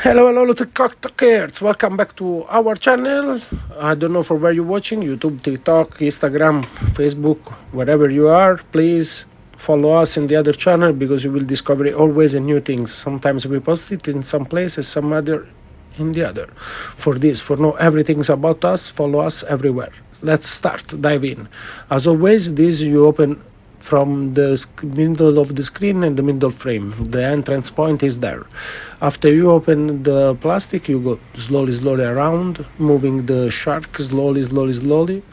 Hello, little cocktails. Welcome back to our channel. I don't know for where you're watching, YouTube, TikTok, Instagram, Facebook, wherever you are. Please follow us in the other channel because you will discover always new things. Sometimes we post it in some places, some other in the other. For know everything's about us, follow us everywhere. Let's start, dive in. As always, this you open from the middle of the screen and the middle frame. The entrance point is there. After you open the plastic, you go slowly around, moving the shark slowly.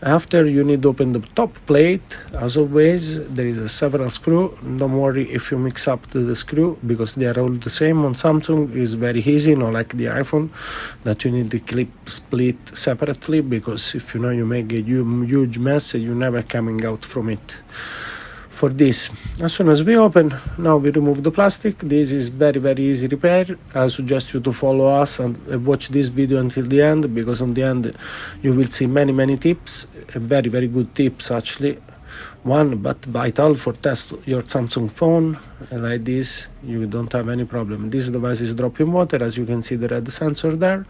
After, you need to open the top plate. As always, there is several screw. Don't worry if you mix up the screw because they are all the same. On Samsung is very easy, not like the iPhone that you need the clip split separately, because if you know you make a huge mess, you're never coming out from it. For this, as soon as we open, now we remove the plastic. This is very easy repair. I suggest you to follow us and watch this video until the end, because on the end you will see many tips, very good tips actually. One but vital for test your Samsung phone. Like this, you don't have any problem. This device is dropping water, as you can see the red sensor there.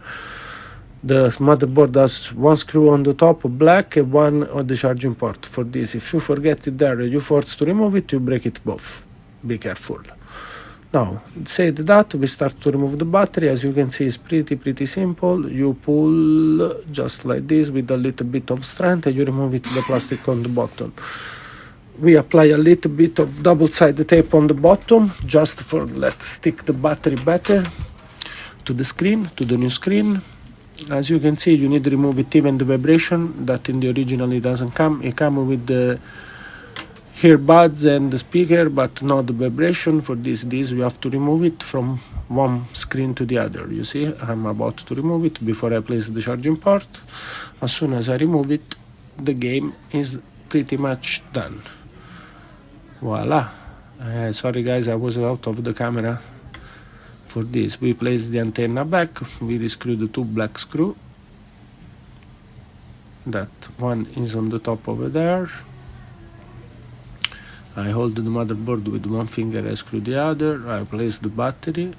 The motherboard has one screw on the top, black, and one on the charging port. For this, if you forget it there, you force to remove it, you break it both. Be careful. Now, said that, we start to remove the battery. As you can see, it's pretty simple. You pull just like this with a little bit of strength, and you remove it, the plastic on the bottom. We apply a little bit of double-sided tape on the bottom, just for let's stick the battery better to the screen, to the new screen. As you can see, you need to remove it, even the vibration that in the original it doesn't come. It comes with the earbuds and the speaker, but not the vibration. For this we have to remove it from one screen to the other. You see, I'm about to remove it before I place the charging port. As soon as I remove it, the game is pretty much done. Voila. Sorry guys, I was out of the camera. For this, we place the antenna back, we rescrew the two black screw. That one is on the top over there. I hold the motherboard with one finger, I screw the other, I place the battery.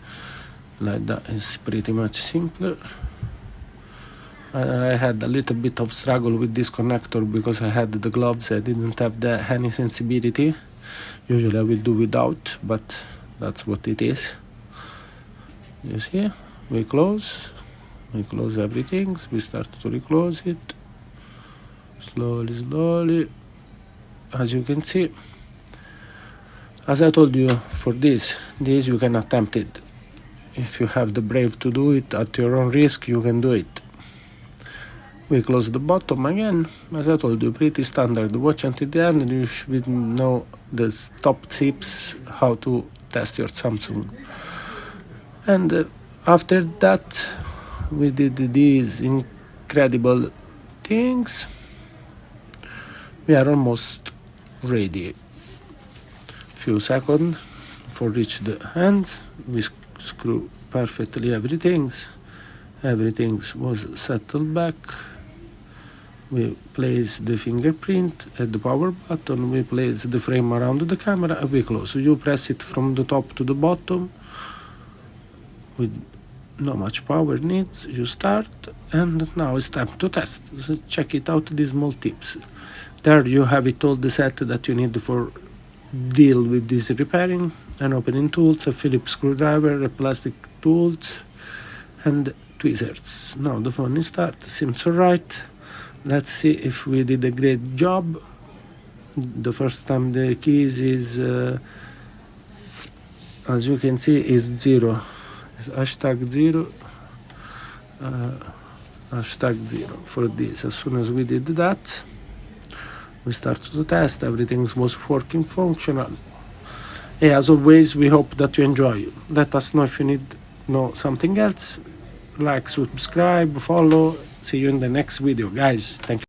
Like that is pretty much simpler. I had a little bit of struggle with this connector because I had the gloves, I didn't have any sensibility. Usually I will do without, but that's what it is. You see, we close everything, we start to reclose it, slowly, as you can see. As I told you, for this you can attempt it. If you have the brave to do it at your own risk, you can do it. We close the bottom again, as I told you, pretty standard. Watch until the end and you should know the top tips how to test your Samsung. And after that, we did these incredible things. We are almost ready. Few seconds for reach the end. We screw perfectly everything. Everything was settled back. We place the fingerprint at the power button. We place the frame around the camera and we close. So you press it from the top to the bottom. With not much power needs, you start, and now it's time to test. So check it out, these small tips. There you have it all, the set that you need for deal with this repairing: an opening tools, a Phillips screwdriver, a plastic tools, and tweezers. Now the phone is started, seems alright. Let's see if we did a great job. The first time the keys is, as you can see, is 0. #0 for this. As soon as we did that, we started to test. Everything was working functional. As always, we hope that you enjoy. Let us know if you need know something else. Like, subscribe, follow. See you in the next video, guys. Thank you.